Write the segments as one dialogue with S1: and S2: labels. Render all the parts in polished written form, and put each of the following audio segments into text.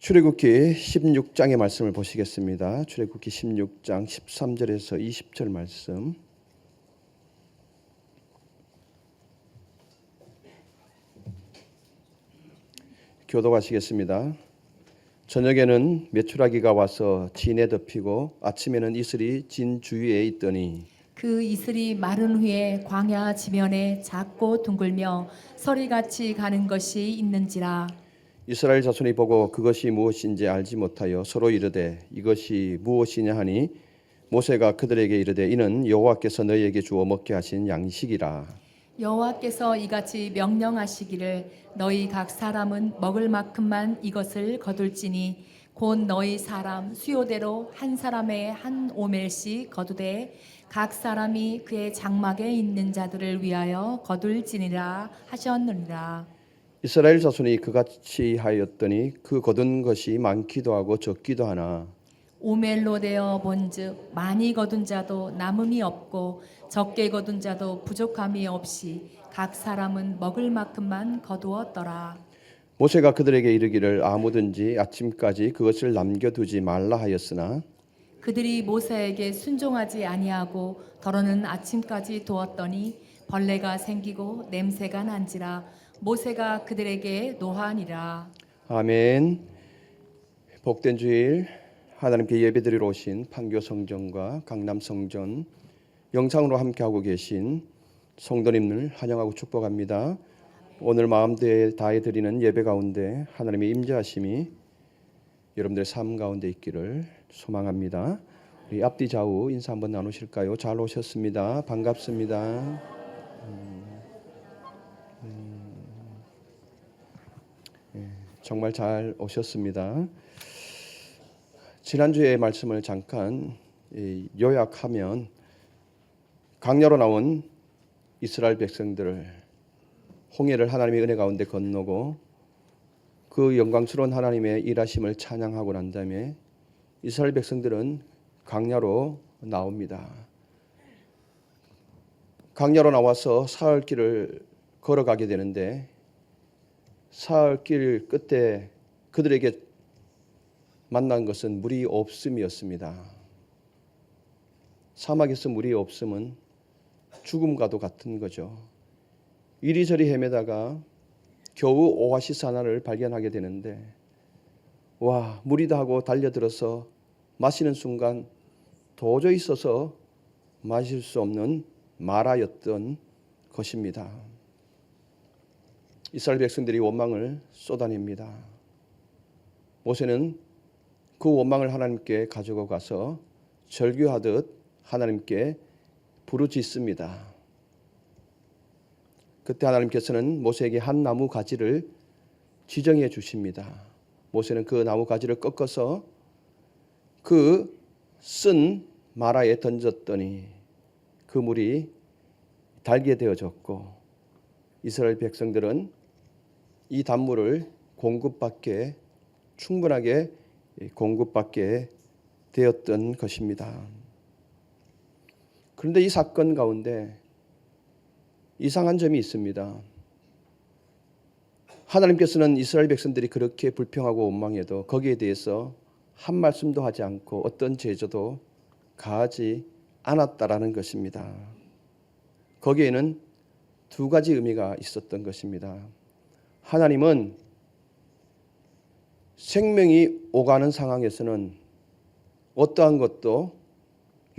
S1: 출애굽기 16장의 말씀을 보시겠습니다. 출애굽기 16장 13절에서 20절 말씀. 교독하시겠습니다. 저녁에는 메추라기가 와서 진에 덮이고 아침에는 이슬이 진 주위에 있더니
S2: 그 이슬이 마른 후에 광야 지면에 작고 둥글며 서리같이 가는 것이 있는지라.
S1: 이스라엘 자손이 보고 그것이 무엇인지 알지 못하여 서로 이르되 이것이 무엇이냐 하니 모세가 그들에게 이르되 이는 여호와께서 너희에게 주어 먹게 하신 양식이라.
S2: 여호와께서 이같이 명령하시기를 너희 각 사람은 먹을 만큼만 이것을 거둘지니 곧 너희 사람 수요대로 한 사람의 한 오멜씩 거두되 각 사람이 그의 장막에 있는 자들을 위하여 거둘지니라 하셨느니라.
S1: 이스라엘 자손이 그같이 하였더니 그 거둔 것이 많기도 하고 적기도 하나
S2: 오멜로 되어 본즉 많이 거둔 자도 남음이 없고 적게 거둔 자도 부족함이 없이 각 사람은 먹을 만큼만 거두었더라.
S1: 모세가 그들에게 이르기를 아무든지 아침까지 그것을 남겨두지 말라 하였으나
S2: 그들이 모세에게 순종하지 아니하고 더러는 아침까지 두었더니 벌레가 생기고 냄새가 난지라. 모세가 그들에게 노하니라.
S1: 아멘. 복된 주일 하나님께 예배드리러 오신 판교 성전과 강남 성전 영상으로 함께하고 계신 성도님을 환영하고 축복합니다. 오늘 마음 다해 드리는 예배 가운데 하나님의 임재하심이 여러분들의 삶 가운데 있기를 소망합니다. 우리 앞뒤 좌우 인사 한번 나누실까요? 잘 오셨습니다. 반갑습니다. 정말 잘 오셨습니다. 지난주에 말씀을 잠깐 요약하면 강야로 나온 이스라엘 백성들을 홍해를 하나님의 은혜 가운데 건너고 그 영광스러운 하나님의 일하심을 찬양하고 난 다음에 이스라엘 백성들은 강야로 나옵니다. 강야로 나와서 사흘길을 걸어가게 되는데 사흘길 끝에 그들에게 만난 것은 물이 없음이었습니다. 사막에서 물이 없음은 죽음과도 같은 거죠. 이리저리 헤매다가 겨우 오아시스 하나를 발견하게 되는데 와, 물이다 하고 달려들어서 마시는 순간 도저히 있어서 마실 수 없는 마라였던 것입니다. 이스라엘 백성들이 원망을 쏟아냅니다. 모세는 그 원망을 하나님께 가지고 가서 절규하듯 하나님께 부르짖습니다. 그때 하나님께서는 모세에게 한 나무 가지를 지정해 주십니다. 모세는 그 나무 가지를 꺾어서 그 쓴 마라에 던졌더니 그 물이 달게 되어졌고 이스라엘 백성들은 이 단물을 충분하게 공급받게 되었던 것입니다. 그런데 이 사건 가운데 이상한 점이 있습니다. 하나님께서는 이스라엘 백성들이 그렇게 불평하고 원망해도 거기에 대해서 한 말씀도 하지 않고 어떤 제조도 가하지 않았다라는 것입니다. 거기에는 두 가지 의미가 있었던 것입니다. 하나님은 생명이 오가는 상황에서는 어떠한 것도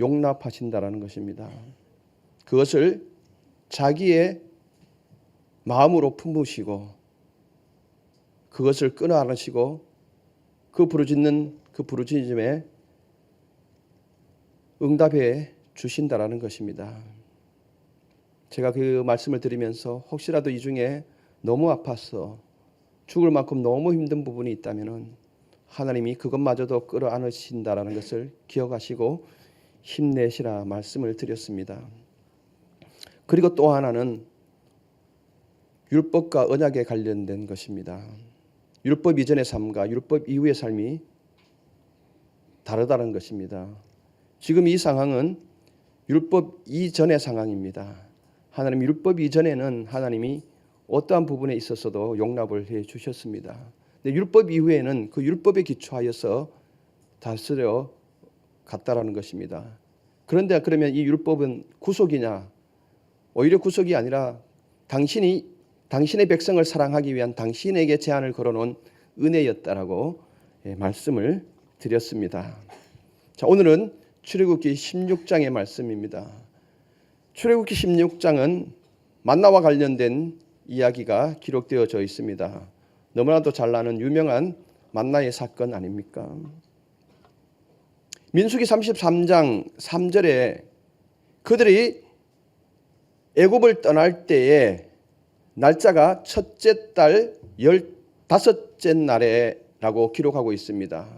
S1: 용납하신다라는 것입니다. 그것을 자기의 마음으로 품으시고 그것을 끊어안으시고 그 부르짖음에 응답해 주신다라는 것입니다. 제가 그 말씀을 드리면서 혹시라도 이 중에 너무 아파서 죽을 만큼 너무 힘든 부분이 있다면 하나님이 그것마저도 끌어안으신다라는 것을 기억하시고 힘내시라 말씀을 드렸습니다. 그리고 또 하나는 율법과 언약에 관련된 것입니다. 율법 이전의 삶과 율법 이후의 삶이 다르다는 것입니다. 지금 이 상황은 율법 이전의 상황입니다. 하나님 율법 이전에는 하나님이 어떠한 부분에 있어서도 용납을 해 주셨습니다. 근데 근데 율법 이후에는 그 율법에 기초하여서 다스려 갔다라는 것입니다. 그런데 그러면 이 율법은 구속이냐? 오히려 구속이 아니라 당신의 백성을 사랑하기 위한 당신에게 제한을 걸어놓은 은혜였다라고 말씀을 드렸습니다. 자, 오늘은 출애굽기 16장의 말씀입니다. 출애굽기 16장은 만나와 관련된 이야기가 기록되어져 있습니다. 너무나도 잘 나는 유명한 만나의 사건 아닙니까? 민수기 33장 3절에 그들이 애굽을 떠날 때에 날짜가 첫째 달 15째 날에라고 기록하고 있습니다.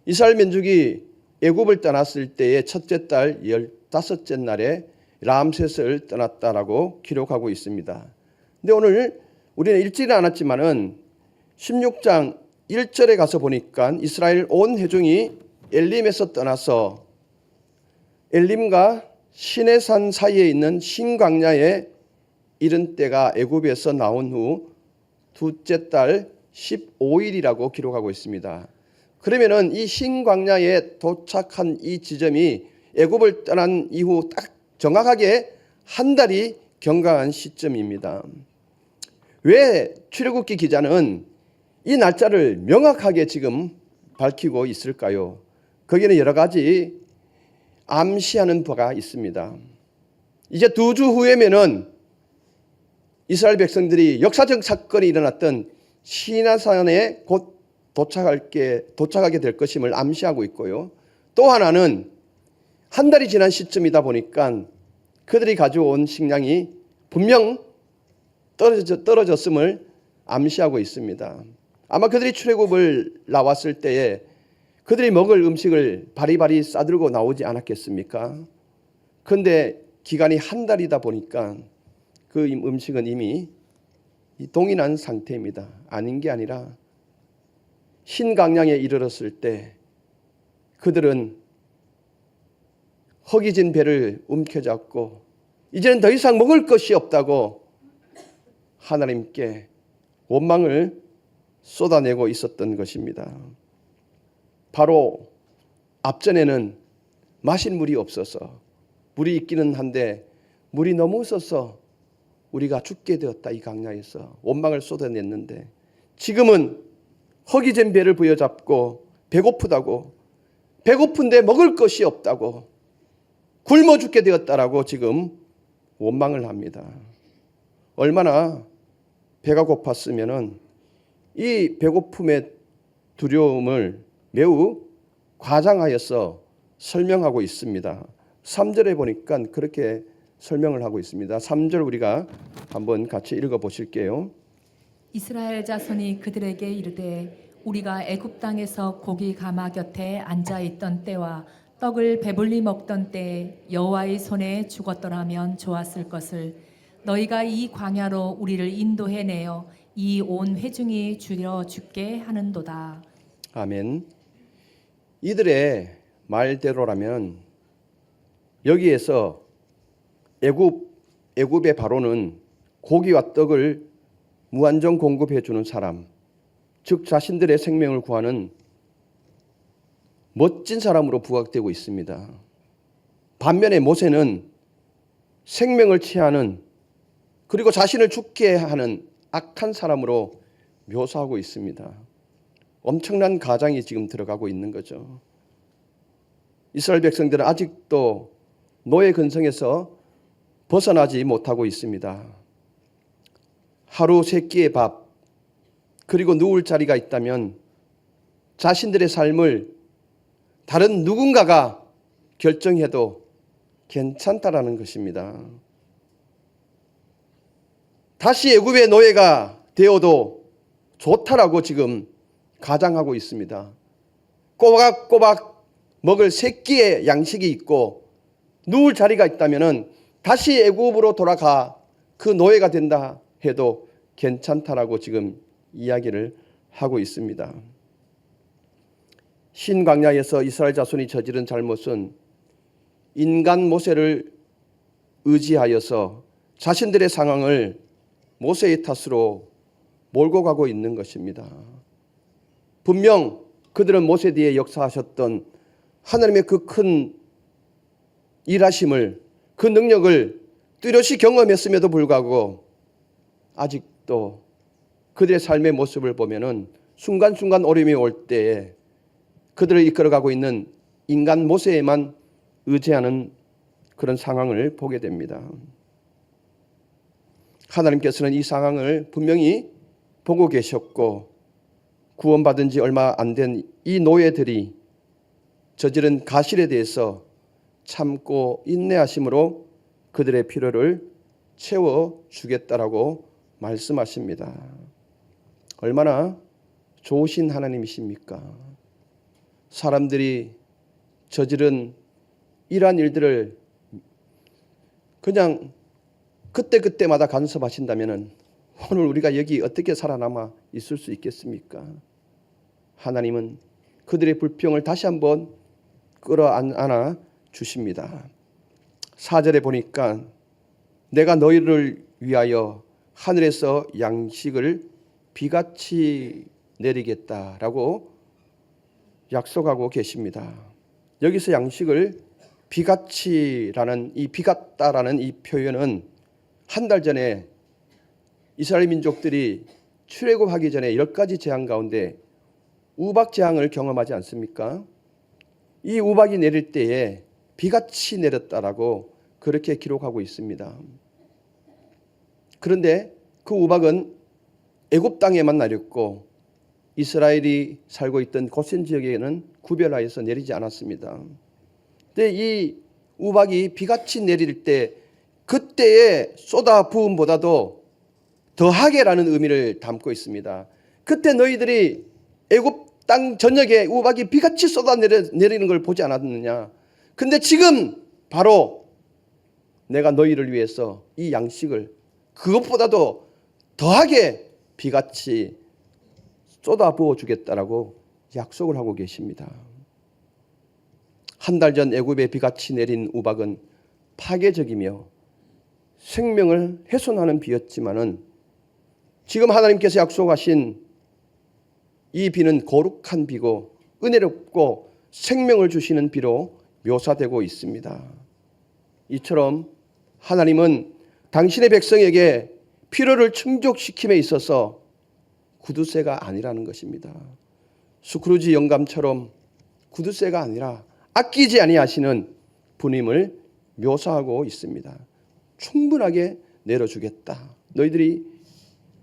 S1: 이스라엘 민족이 애굽을 떠났을 때의 첫째 달 15째 날에 람셋을 떠났다라고 기록하고 있습니다. 근데 오늘 우리는 읽지는 않았지만은 16장 1절에 가서 보니까 이스라엘 온 회중이 엘림에서 떠나서 엘림과 시내산 사이에 있는 신광야에 이른 때가 애굽에서 나온 후 둘째 달 15일이라고 기록하고 있습니다. 그러면은 이 신광야에 도착한 이 지점이 애굽을 떠난 이후 딱 정확하게 한 달이 경과한 시점입니다. 왜 출애굽기 기자는 이 날짜를 명확하게 지금 밝히고 있을까요? 거기에는 여러 가지 암시하는 바가 있습니다. 이제 2주 후에면은 이스라엘 백성들이 역사적 사건이 일어났던 시내산에 곧 도착하게 될 것임을 암시하고 있고요. 또 하나는 한 달이 지난 시점이다 보니까 그들이 가져온 식량이 분명 떨어졌음을 암시하고 있습니다. 아마 그들이 출애굽을 나왔을 때에 그들이 먹을 음식을 바리바리 싸들고 나오지 않았겠습니까? 그런데 기간이 한 달이다 보니까 그 음식은 이미 동인한 상태입니다. 아닌 게 아니라 신강량에 이르렀을 때 그들은 허기진 배를 움켜잡고 이제는 더 이상 먹을 것이 없다고 하나님께 원망을 쏟아내고 있었던 것입니다. 바로 앞전에는 마실 물이 없어서 물이 있기는 한데 물이 너무 없어서 우리가 죽게 되었다. 이 강야에서 원망을 쏟아냈는데 지금은 허기진 배를 부여잡고 배고프다고 배고픈데 먹을 것이 없다고 굶어 죽게 되었다라고 지금 원망을 합니다. 얼마나 배가 고팠으면은 이 배고픔의 두려움을 매우 과장하여서 설명하고 있습니다. 3절에 보니까 그렇게 설명을 하고 있습니다. 3절 우리가 한번 같이 읽어 보실게요.
S2: 이스라엘 자손이 그들에게 이르되 우리가 애굽 땅에서 고기 가마 곁에 앉아 있던 때와 떡을 배불리 먹던 때에 여호와의 손에 죽었더라면 좋았을 것을 너희가 이 광야로 우리를 인도해 내어 이 온 회중이 줄여 죽게 하는도다.
S1: 아멘. 이들의 말대로라면 여기에서 애굽의 바로는 고기와 떡을 무한정 공급해 주는 사람, 즉 자신들의 생명을 구하는 멋진 사람으로 부각되고 있습니다. 반면에 모세는 생명을 취하는 그리고 자신을 죽게 하는 악한 사람으로 묘사하고 있습니다. 엄청난 가장이 지금 들어가고 있는 거죠. 이스라엘 백성들은 아직도 노예 근성에서 벗어나지 못하고 있습니다. 하루 3끼의 밥 그리고 누울 자리가 있다면 자신들의 삶을 다른 누군가가 결정해도 괜찮다라는 것입니다. 다시 애굽의 노예가 되어도 좋다라고 지금 가장하고 있습니다. 꼬박꼬박 먹을 3끼의 양식이 있고 누울 자리가 있다면 다시 애굽으로 돌아가 그 노예가 된다 해도 괜찮다라고 지금 이야기를 하고 있습니다. 신광야에서 이스라엘 자손이 저지른 잘못은 인간 모세를 의지하여서 자신들의 상황을 모세의 탓으로 몰고 가고 있는 것입니다. 분명 그들은 모세 뒤에 역사하셨던 하나님의 그 큰 일하심을, 그 능력을 뚜렷이 경험했음에도 불구하고 아직도 그들의 삶의 모습을 보면은 순간순간 어려움이 올 때에 그들을 이끌어가고 있는 인간 모세에만 의지하는 그런 상황을 보게 됩니다. 하나님께서는 이 상황을 분명히 보고 계셨고 구원받은 지 얼마 안 된 이 노예들이 저지른 가실에 대해서 참고 인내하심으로 그들의 필요를 채워주겠다라고 말씀하십니다. 얼마나 좋으신 하나님이십니까? 사람들이 저지른 이러한 일들을 그냥 그때그때마다 간섭하신다면 오늘 우리가 여기 어떻게 살아남아 있을 수 있겠습니까? 하나님은 그들의 불평을 다시 한번 끌어안아 주십니다. 4절에 보니까 내가 너희를 위하여 하늘에서 양식을 비같이 내리겠다라고 약속하고 계십니다. 여기서 양식을 비같이라는 이 비같다라는 이 표현은 한 달 전에 이스라엘 민족들이 출애굽하기 전에 10가지 재앙 가운데 우박 재앙을 경험하지 않습니까? 이 우박이 내릴 때에 비같이 내렸다라고 그렇게 기록하고 있습니다. 그런데 그 우박은 애굽 땅에만 내렸고 이스라엘이 살고 있던 고센 지역에는 구별하여서 내리지 않았습니다. 근데 이 우박이 비같이 내릴 때 그때의 쏟아 부음보다도 더하게라는 의미를 담고 있습니다. 그때 너희들이 애굽 땅 전역에 우박이 비같이 쏟아 내리는 걸 보지 않았느냐. 근데 지금 바로 내가 너희를 위해서 이 양식을 그것보다도 더하게 비같이 쏟아 부어 주겠다라고 약속을 하고 계십니다. 한 달 전 애굽에 비같이 내린 우박은 파괴적이며 생명을 훼손하는 비였지만은 지금 하나님께서 약속하신 이 비는 거룩한 비고 은혜롭고 생명을 주시는 비로 묘사되고 있습니다. 이처럼 하나님은 당신의 백성에게 필요를 충족시킴에 있어서 구두쇠가 아니라는 것입니다. 스크루지 영감처럼 구두쇠가 아니라 아끼지 아니하시는 분임을 묘사하고 있습니다. 충분하게 내려주겠다. 너희들이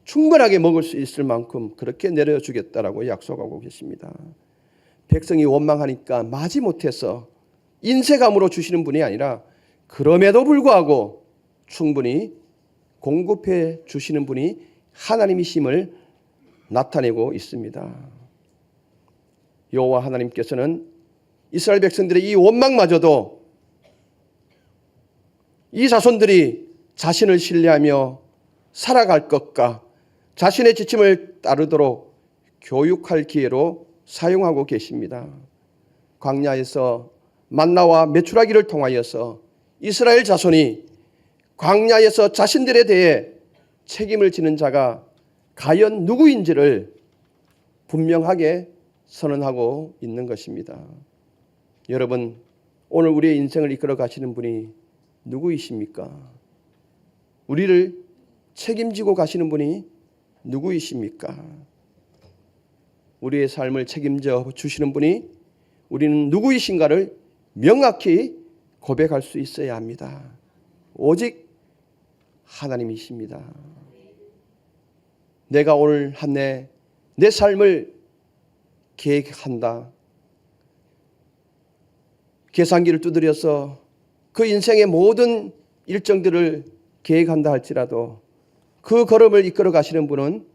S1: 충분하게 먹을 수 있을 만큼 그렇게 내려주겠다라고 약속하고 계십니다. 백성이 원망하니까 마지못해서 인색함으로 주시는 분이 아니라 그럼에도 불구하고 충분히 공급해 주시는 분이 하나님이심을 나타내고 있습니다. 여호와 하나님께서는 이스라엘 백성들의 이 원망마저도 이 자손들이 자신을 신뢰하며 살아갈 것과 자신의 지침을 따르도록 교육할 기회로 사용하고 계십니다. 광야에서 만나와 메추라기를 통하여서 이스라엘 자손이 광야에서 자신들에 대해 책임을 지는 자가 과연 누구인지를 분명하게 선언하고 있는 것입니다. 여러분, 오늘 우리의 인생을 이끌어 가시는 분이 누구이십니까? 우리를 책임지고 가시는 분이 누구이십니까? 우리의 삶을 책임져 주시는 분이 우리는 누구이신가를 명확히 고백할 수 있어야 합니다. 오직 하나님이십니다. 내가 오늘 한 해 내 삶을 계획한다. 계산기를 두드려서 그 인생의 모든 일정들을 계획한다 할지라도 그 걸음을 이끌어 가시는 분은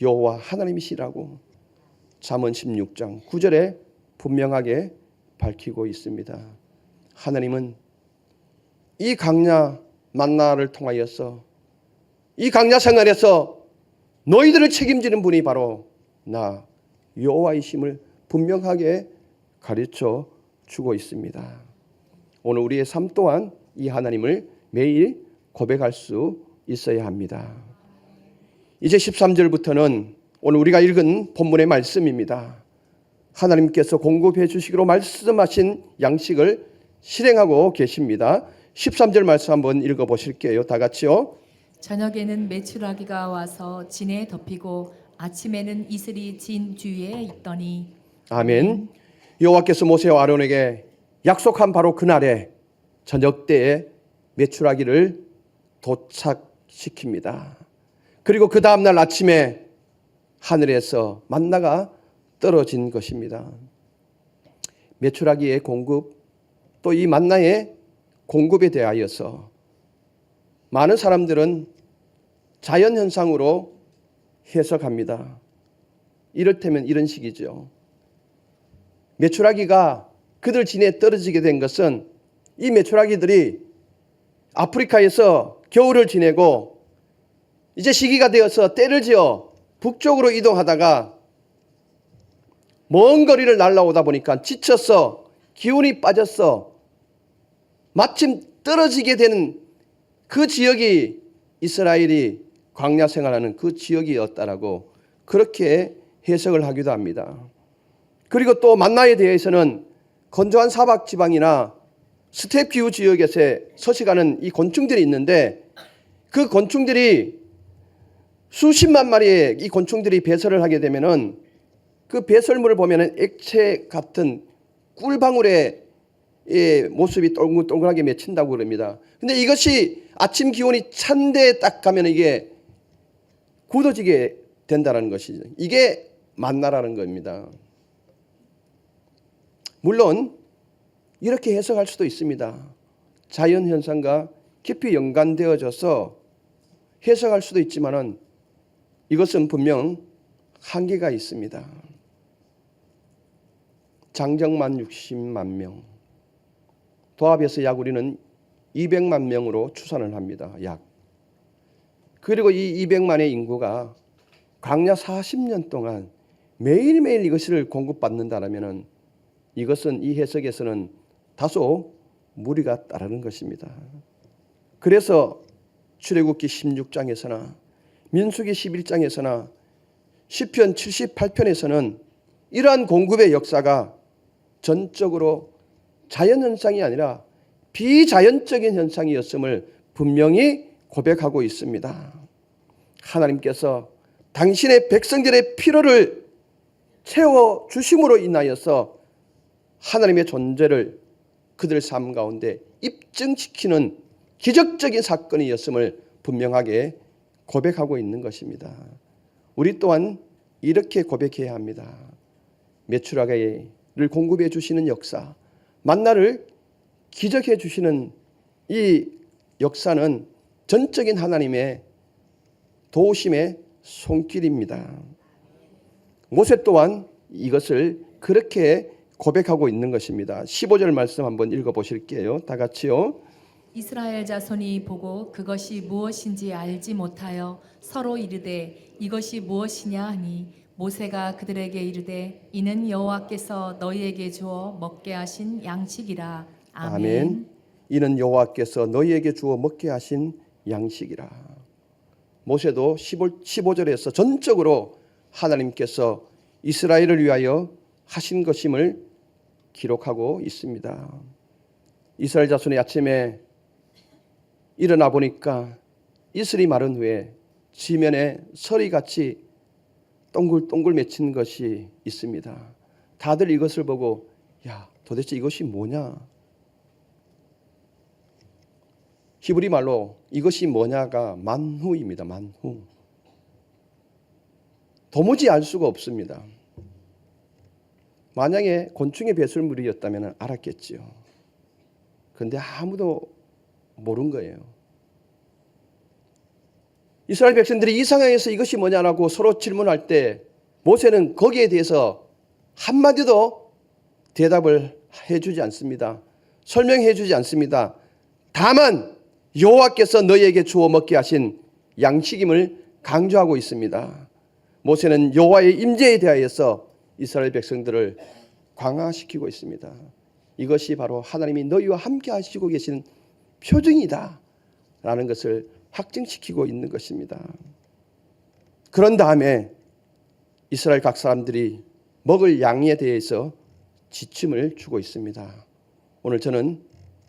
S1: 여호와 하나님이시라고 잠언 16장 9절에 분명하게 밝히고 있습니다. 하나님은 이 광야 만나를 통하여서 이 광야 생활에서 너희들을 책임지는 분이 바로 나 여호와이심을 분명하게 가르쳐 주고 있습니다. 오늘 우리의 삶 또한 이 하나님을 매일 고백할 수 있어야 합니다. 이제 13절부터는 오늘 우리가 읽은 본문의 말씀입니다. 하나님께서 공급해 주시기로 말씀하신 양식을 실행하고 계십니다. 13절 말씀 한번 읽어보실게요. 다 같이요.
S2: 저녁에는 메추라기가 와서 진에 덮이고 아침에는 이슬이 진 주위에 있더니.
S1: 아멘. 여호와께서 모세와 아론에게 약속한 바로 그날에 저녁 때에 메추라기를 도착시킵니다. 그리고 그 다음날 아침에 하늘에서 만나가 떨어진 것입니다. 메추라기의 공급, 또 이 만나의 공급에 대하여서 많은 사람들은 자연현상으로 해석합니다. 이를테면 이런 식이죠. 메추라기가 그들 진에 떨어지게 된 것은 이 메추라기들이 아프리카에서 겨울을 지내고 이제 시기가 되어서 때를 지어 북쪽으로 이동하다가 먼 거리를 날아오다 보니까 지쳐서 기운이 빠졌어 마침 떨어지게 되는 그 지역이 이스라엘이 광야 생활하는 그 지역이었다라고 그렇게 해석을 하기도 합니다. 그리고 또 만나에 대해서는 건조한 사막 지방이나 스텝 기후 지역에서 서식하는 이 곤충들이 있는데 그 곤충들이 수십만 마리의 이 곤충들이 배설을 하게 되면은 그 배설물을 보면은 액체 같은 꿀방울의 모습이 동글동글하게 맺힌다고 그럽니다. 근데 이것이 아침 기온이 찬데 딱 가면 이게 굳어지게 된다는 것이죠. 이게 만나라는 겁니다. 물론 이렇게 해석할 수도 있습니다. 자연현상과 깊이 연관되어져서 해석할 수도 있지만은 이것은 분명 한계가 있습니다. 장정만 60만 명, 도합해서 약 우리는 200만 명으로 추산을 합니다. 약. 그리고 이 200만의 인구가 광야 40년 동안 매일매일 이것을 공급받는다면 이것은 이 해석에서는 다소 무리가 따르는 것입니다. 그래서 출애굽기 16장에서나 민수기 11장에서나 시편 78편에서는 이러한 공급의 역사가 전적으로 자연현상이 아니라 비자연적인 현상이었음을 분명히 고백하고 있습니다. 하나님께서 당신의 백성들의 필요를 채워주심으로 인하여서 하나님의 존재를 그들 삶 가운데 입증시키는 기적적인 사건이었음을 분명하게 고백하고 있는 것입니다. 우리 또한 이렇게 고백해야 합니다. 메추라기를 공급해 주시는 역사, 만나를 기적해 주시는 이 역사는 전적인 하나님의 도우심의 손길입니다. 모세 또한 이것을 그렇게 고백하고 있는 것입니다. 15절 말씀 한번 읽어보실게요. 다 같이요.
S2: 이스라엘 자손이 보고 그것이 무엇인지 알지 못하여 서로 이르되 이것이 무엇이냐 하니 모세가 그들에게 이르되 이는 여호와께서 너희에게 주어 먹게 하신 양식이라. 아멘.
S1: 이는 여호와께서 너희에게 주어 먹게 하신 양식이라. 모세도 15절에서 전적으로 하나님께서 이스라엘을 위하여 하신 것임을 기록하고 있습니다. 이스라엘 자손이 아침에 일어나 보니까 이슬이 마른 후에 지면에 서리같이 동글동글 맺힌 것이 있습니다. 다들 이것을 보고 야, 도대체 이것이 뭐냐? 히브리 말로 이것이 뭐냐가 만후입니다. 만후. 도무지 알 수가 없습니다. 만약에 곤충의 배설물이었다면 알았겠지요. 그런데 아무도 모른 거예요. 이스라엘 백성들이 이 상황에서 이것이 뭐냐라고 서로 질문할 때 모세는 거기에 대해서 한마디도 대답을 해주지 않습니다. 설명해주지 않습니다. 다만 여호와께서 너희에게 주어 먹게 하신 양식임을 강조하고 있습니다. 모세는 여호와의 임재에 대하여서 이스라엘 백성들을 강화시키고 있습니다. 이것이 바로 하나님이 너희와 함께 하시고 계신 표징이다 라는 것을 확증시키고 있는 것입니다. 그런 다음에 이스라엘 각 사람들이 먹을 양에 대해서 지침을 주고 있습니다. 오늘 저는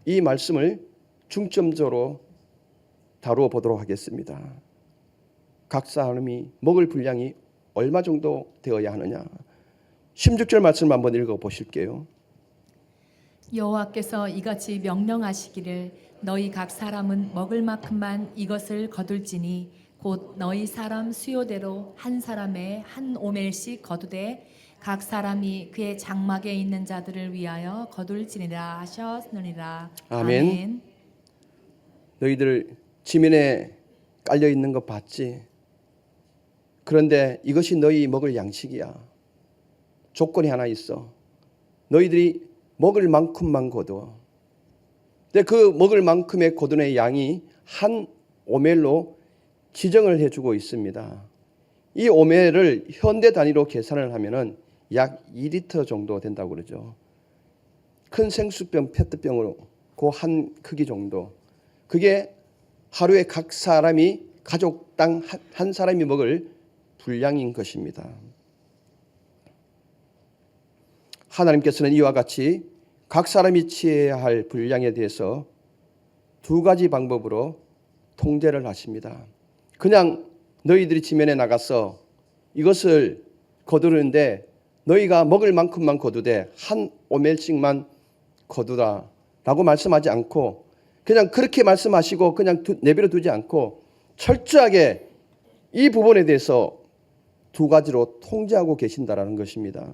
S1: 이 말씀을 중점적으로 다루어 보도록 하겠습니다. 각 사람이 먹을 분량이 얼마 정도 되어야 하느냐. 16절 말씀 한번 읽어 보실게요.
S2: 여호와께서 이같이 명령하시기를 너희 각 사람은 먹을 만큼만 이것을 거둘지니 곧 너희 사람 수요대로 한 사람의 한 오멜씩 거두되 각 사람이 그의 장막에 있는 자들을 위하여 거둘지니라 하셨느니라.
S1: 아멘. 너희들 지면에 깔려 있는 거 봤지? 그런데 이것이 너희 먹을 양식이야. 조건이 하나 있어. 너희들이 먹을 만큼만 거둬. 근데 그 먹을 만큼의 거둔의 양이 한 오멜로 지정을 해주고 있습니다. 이 오멜을 현대 단위로 계산을 하면은 약 2리터 정도 된다고 그러죠. 큰 생수병, 페트병으로 그 한 크기 정도. 그게 하루에 각 사람이 가족당 한 사람이 먹을 분량인 것입니다. 하나님께서는 이와 같이 각 사람이 취해야 할 분량에 대해서 두 가지 방법으로 통제를 하십니다. 그냥 너희들이 지면에 나가서 이것을 거두는데 너희가 먹을 만큼만 거두되 한 오멜씩만 거두라 라고 말씀하지 않고 그냥 그렇게 말씀하시고 그냥 내버려 두지 않고 철저하게 이 부분에 대해서 두 가지로 통제하고 계신다라는 것입니다.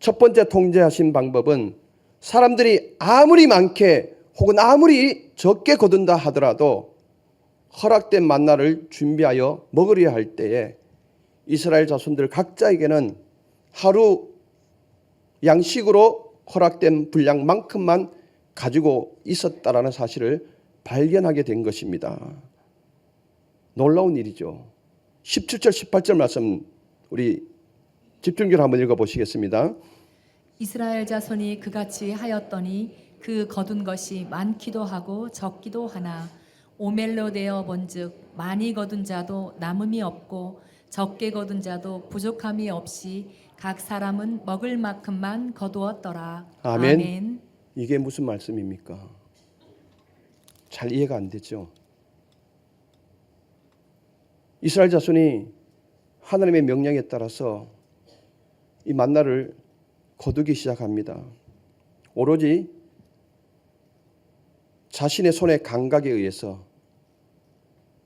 S1: 첫 번째 통제하신 방법은 사람들이 아무리 많게 혹은 아무리 적게 거둔다 하더라도 허락된 만나를 준비하여 먹으려 할 때에 이스라엘 자손들 각자에게는 하루 양식으로 허락된 분량만큼만 가지고 있었다라는 사실을 발견하게 된 것입니다. 놀라운 일이죠. 17절 18절 말씀 우리 집중적으로 한번 읽어보시겠습니다.
S2: 이스라엘 자손이 그같이 하였더니 그 거둔 것이 많기도 하고 적기도 하나 오멜로 되어 본즉 많이 거둔 자도 남음이 없고 적게 거둔 자도 부족함이 없이 각 사람은 먹을 만큼만 거두었더라.
S1: 아멘.
S2: 아멘.
S1: 이게 무슨 말씀입니까? 잘 이해가 안 되죠. 이스라엘 자손이 하나님의 명령에 따라서 이 만나를 거두기 시작합니다. 오로지 자신의 손의 감각에 의해서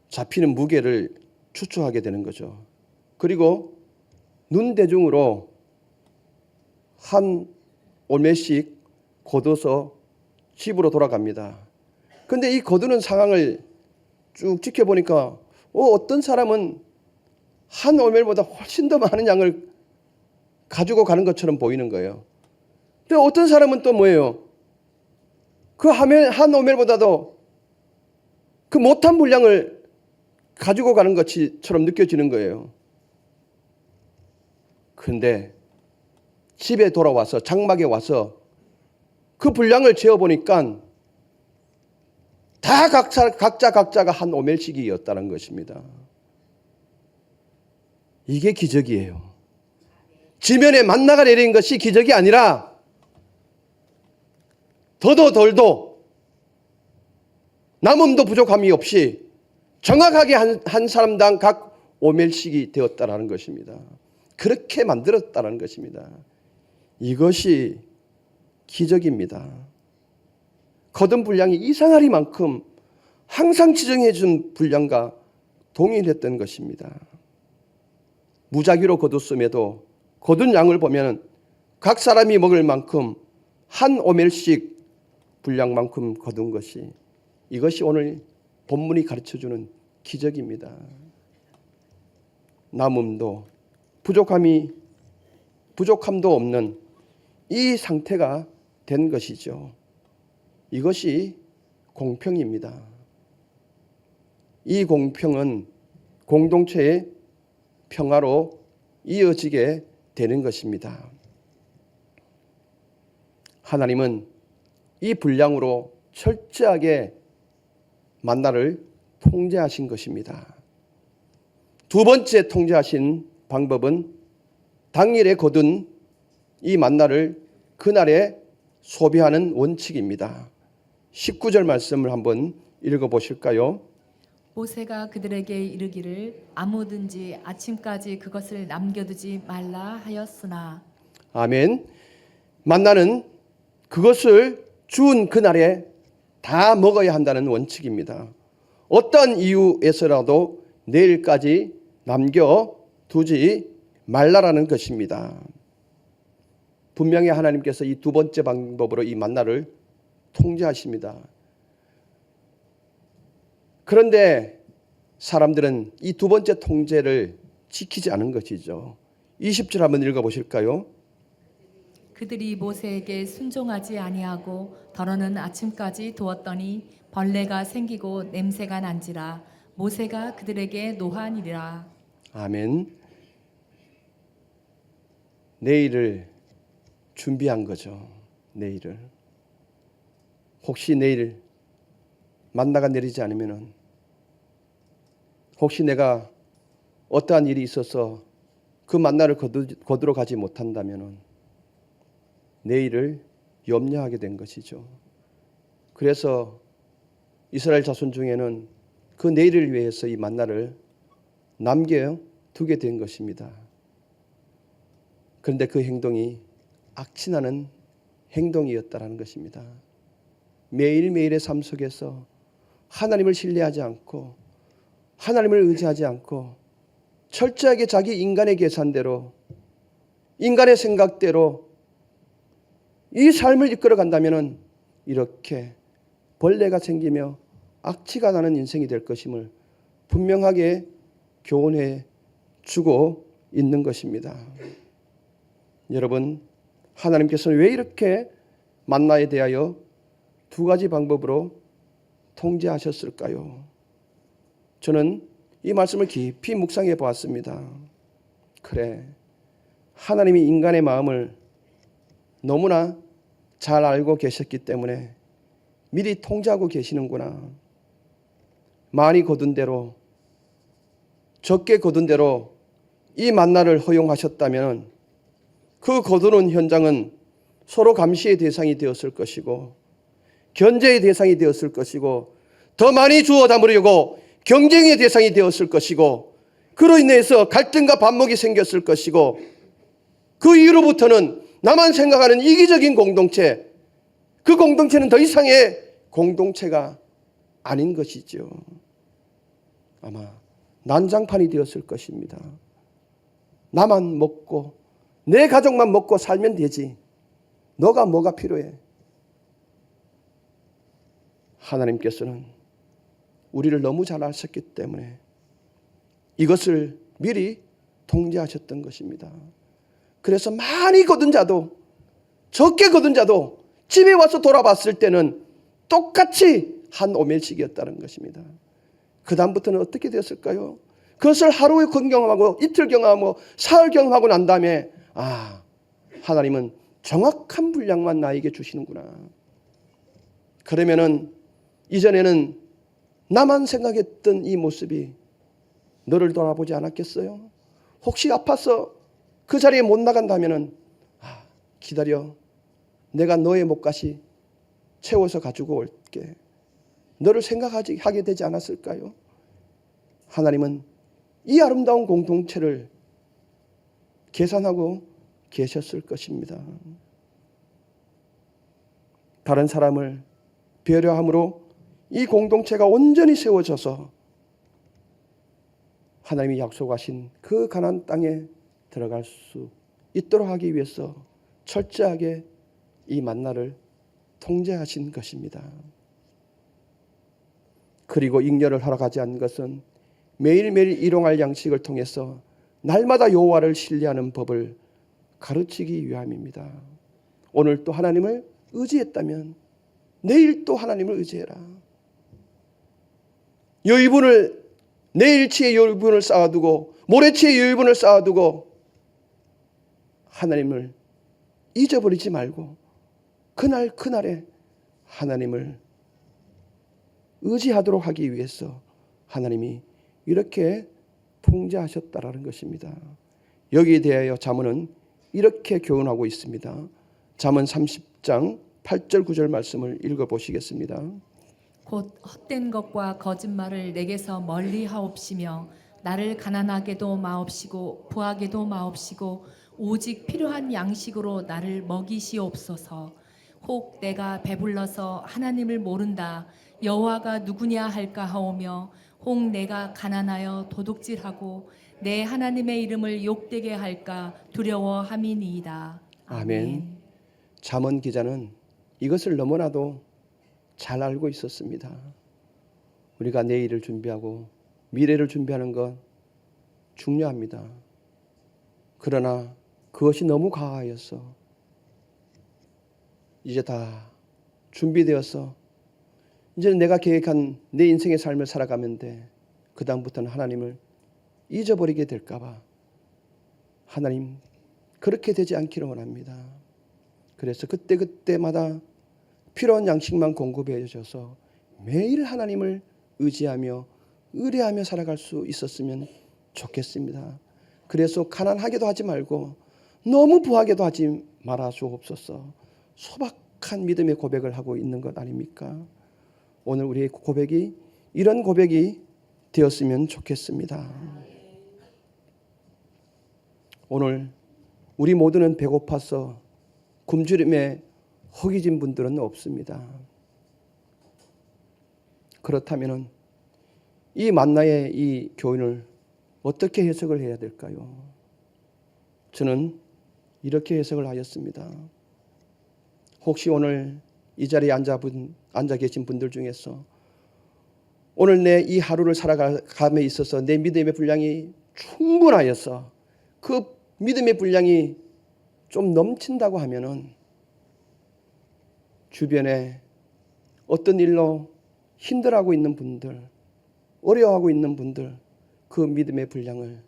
S1: 잡히는 무게를 추측하게 되는 거죠. 그리고 눈대중으로 한 오멜씩 거둬서 집으로 돌아갑니다. 그런데 이 거두는 상황을 쭉 지켜보니까 어떤 사람은 한 오멜보다 훨씬 더 많은 양을 가지고 가는 것처럼 보이는 거예요. 근데 어떤 사람은 또 뭐예요? 그 한 오멜보다도 그 못한 분량을 가지고 가는 것처럼 느껴지는 거예요. 그런데 집에 돌아와서 장막에 와서 그 분량을 재어보니까 다 각자가 한 오멜씩이었다는 것입니다. 이게 기적이에요. 지면에 만나가 내린 것이 기적이 아니라 더도 덜도 남음도 부족함이 없이 정확하게 한 사람당 각 오멜씩이 되었다라는 것입니다. 그렇게 만들었다는 것입니다. 이것이 기적입니다. 거둔 분량이 이상하리만큼 항상 지정해 준 분량과 동일했던 것입니다. 무작위로 거뒀음에도 거둔 양을 보면 각 사람이 먹을 만큼 한 오멜씩 분량만큼 거둔 것이 이것이 오늘 본문이 가르쳐주는 기적입니다. 남음도 부족함도 없는 이 상태가 된 것이죠. 이것이 공평입니다. 이 공평은 공동체의 평화로 이어지게 되는 것입니다. 하나님은 이 분량으로 철저하게 만나를 통제하신 것입니다. 두 번째 통제하신 방법은 당일에 거둔 이 만나를 그날에 소비하는 원칙입니다. 19절 말씀을 한번 읽어보실까요?
S2: 모세가 그들에게 이르기를 아무든지 아침까지 그것을 남겨두지 말라 하였으나.
S1: 아멘. 만나는 그것을 준 그날에 다 먹어야 한다는 원칙입니다. 어떤 이유에서라도 내일까지 남겨두지 말라라는 것입니다. 분명히 하나님께서 이 두 번째 방법으로 이 만나를 통제하십니다. 그런데 사람들은 이 두 번째 통제를 지키지 않은 것이죠. 20절 한번 읽어보실까요?
S2: 그들이 모세에게 순종하지 아니하고 더러는 아침까지 두었더니 벌레가 생기고 냄새가 난지라. 모세가 그들에게 노하니라.
S1: 아멘. 내일을 준비한 거죠. 내일을. 혹시 내일 만나가 내리지 않으면은, 혹시 내가 어떠한 일이 있어서 그 만나를 거두러 가지 못한다면은 내일을 염려하게 된 것이죠. 그래서 이스라엘 자손 중에는 그 내일을 위해서 이 만나를 남겨두게 된 것입니다. 그런데 그 행동이 악취나는 행동이었다라는 것입니다. 매일매일의 삶 속에서 하나님을 신뢰하지 않고 하나님을 의지하지 않고 철저하게 자기 인간의 계산대로, 인간의 생각대로 이 삶을 이끌어 간다면 이렇게 벌레가 생기며 악취가 나는 인생이 될 것임을 분명하게 교훈해 주고 있는 것입니다. 여러분, 하나님께서는 왜 이렇게 만나에 대하여 두 가지 방법으로 통제하셨을까요? 저는 이 말씀을 깊이 묵상해 보았습니다. 그래, 하나님이 인간의 마음을 너무나 잘 알고 계셨기 때문에 미리 통제하고 계시는구나. 많이 거둔 대로, 적게 거둔 대로 이 만나를 허용하셨다면 그 거두는 현장은 서로 감시의 대상이 되었을 것이고 견제의 대상이 되었을 것이고 더 많이 주워 담으려고 경쟁의 대상이 되었을 것이고 그로 인해서 갈등과 반목이 생겼을 것이고 그 이후로부터는 나만 생각하는 이기적인 공동체, 그 공동체는 더 이상의 공동체가 아닌 것이죠. 아마 난장판이 되었을 것입니다. 나만 먹고 내 가족만 먹고 살면 되지. 너가 뭐가 필요해? 하나님께서는 우리를 너무 잘 아셨기 때문에 이것을 미리 통제하셨던 것입니다. 그래서 많이 거둔 자도 적게 거둔 자도 집에 와서 돌아봤을 때는 똑같이 한 오멜씩이었다는 것입니다. 그 다음부터는 어떻게 되었을까요? 그것을 하루에 경험하고 이틀 경험하고 사흘 경험하고 난 다음에 하나님은 정확한 분량만 나에게 주시는구나. 그러면은 이전에는 나만 생각했던 이 모습이 너를 돌아보지 않았겠어요? 혹시 아파서 그 자리에 못 나간다면은 기다려. 내가 너의 목까지 채워서 가지고 올게. 너를 생각하게 되지 않았을까요? 하나님은 이 아름다운 공동체를 계산하고 계셨을 것입니다. 다른 사람을 배려함으로 이 공동체가 온전히 세워져서 하나님이 약속하신 그 가나안 땅에 들어갈 수 있도록 하기 위해서 철저하게 이 만나를 통제하신 것입니다. 그리고 잉여를 하러 가지 않은 것은 매일매일 일용할 양식을 통해서 날마다 여호와를 신뢰하는 법을 가르치기 위함입니다. 오늘 또 하나님을 의지했다면 내일 또 하나님을 의지해라. 여유분을 내일치의 여유분을 쌓아두고 모레치의 여유분을 쌓아두고 하나님을 잊어버리지 말고 그날에 하나님을 의지하도록 하기 위해서 하나님이 이렇게 통제하셨다라는 것입니다. 여기에 대하여 잠언은 이렇게 교훈하고 있습니다. 잠언 30장 8절 9절 말씀을 읽어보시겠습니다.
S2: 곧 헛된 것과 거짓말을 내게서 멀리 하옵시며 나를 가난하게도 마옵시고 부하게도 마옵시고 오직 필요한 양식으로 나를 먹이시옵소서. 혹 내가 배불러서 하나님을 모른다 여호와가 누구냐 할까 하오며 혹 내가 가난하여 도둑질하고 내 하나님의 이름을 욕되게 할까 두려워함이니이다.
S1: 아멘. 잠언 기자는 이것을 너무나도 잘 알고 있었습니다. 우리가 내일을 준비하고 미래를 준비하는 것 중요합니다. 그러나 그것이 너무 과하여서 이제 다 준비되어서 이제 내가 계획한 내 인생의 삶을 살아가면 돼. 그 다음부터는 하나님을 잊어버리게 될까 봐 하나님 그렇게 되지 않기를 원합니다. 그래서 그때마다 필요한 양식만 공급해 주셔서 매일 하나님을 의지하며 의뢰하며 살아갈 수 있었으면 좋겠습니다. 그래서 가난하게도 하지 말고 너무 부하게도 하지 말아 주옵소서. 소박한 믿음의 고백을 하고 있는 것 아닙니까? 오늘 우리의 고백이 이런 고백이 되었으면 좋겠습니다. 오늘 우리 모두는 배고파서 굶주림에 허기진 분들은 없습니다. 그렇다면 이 만나의 이 교훈을 어떻게 해석을 해야 될까요? 저는 이렇게 해석을 하였습니다. 혹시 오늘 이 자리에 앉아 계신 분들 중에서 오늘 내 이 하루를 살아감에 있어서 내 믿음의 분량이 충분하여서 그 믿음의 분량이 좀 넘친다고 하면은 주변에 어떤 일로 힘들어하고 있는 분들, 어려워하고 있는 분들 그 믿음의 분량을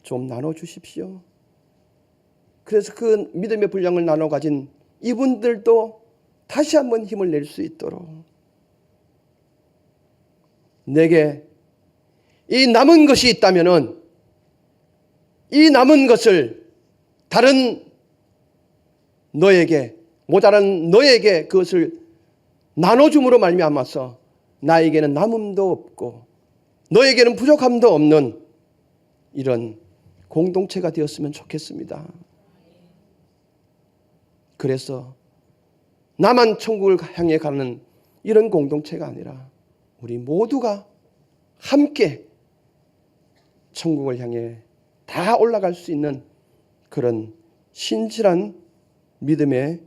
S1: 좀 나눠 주십시오. 그래서 그 믿음의 분량을 나눠 가진 이분들도 다시 한번 힘을 낼 수 있도록 내게 이 남은 것이 있다면은 이 남은 것을 다른 너에게 모자란 너에게 그것을 나눠줌으로 말미암아서 나에게는 남음도 없고 너에게는 부족함도 없는 이런 공동체가 되었으면 좋겠습니다. 그래서 나만 천국을 향해 가는 이런 공동체가 아니라 우리 모두가 함께 천국을 향해 다 올라갈 수 있는 그런 신실한 믿음의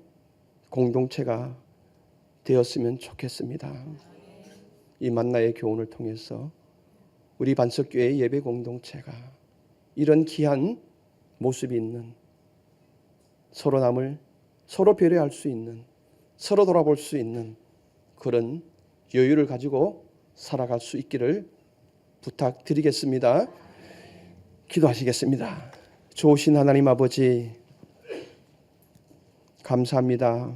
S1: 공동체가 되었으면 좋겠습니다. 이 만나의 교훈을 통해서 우리 반석교회의 예배 공동체가 이런 귀한 모습이 있는 서로 남을 서로 배려할 수 있는 서로 돌아볼 수 있는 그런 여유를 가지고 살아갈 수 있기를 부탁드리겠습니다. 기도하시겠습니다. 좋으신 하나님 아버지 감사합니다.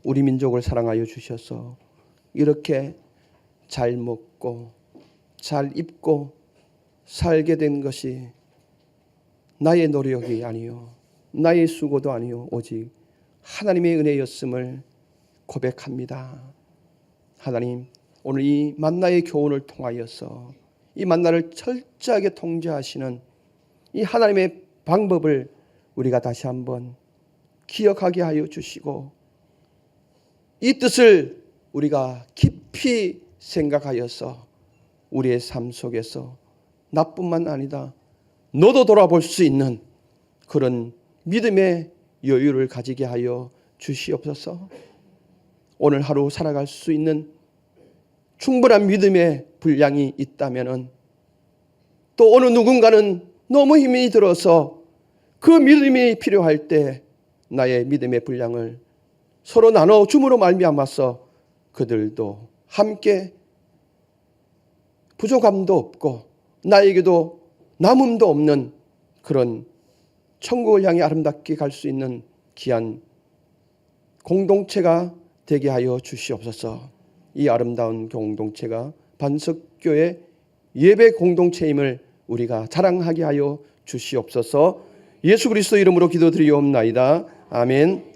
S1: 우리 민족을 사랑하여 주셔서 이렇게 잘 먹고 잘 입고 살게 된 것이 나의 노력이 아니요 나의 수고도 아니요 오직 하나님의 은혜였음을 고백합니다. 하나님 오늘 이 만나의 교훈을 통하여서 이 만나를 철저하게 통제하시는 이 하나님의 방법을 우리가 다시 한번 기억하게 하여 주시고 이 뜻을 우리가 깊이 생각하여서 우리의 삶 속에서 나뿐만 아니다 너도 돌아볼 수 있는 그런 믿음의 여유를 가지게 하여 주시옵소서. 오늘 하루 살아갈 수 있는 충분한 믿음의 분량이 있다면은 또 어느 누군가는 너무 힘이 들어서 그 믿음이 필요할 때 나의 믿음의 분량을 서로 나눠 줌으로 말미암아서 그들도 함께 부족함도 없고 나에게도 남음도 없는 그런 천국을 향해 아름답게 갈 수 있는 귀한 공동체가 되게 하여 주시옵소서. 이 아름다운 공동체가 반석교회 예배 공동체임을 우리가 자랑하게 하여 주시옵소서. 예수 그리스도 이름으로 기도드리옵나이다. 아멘.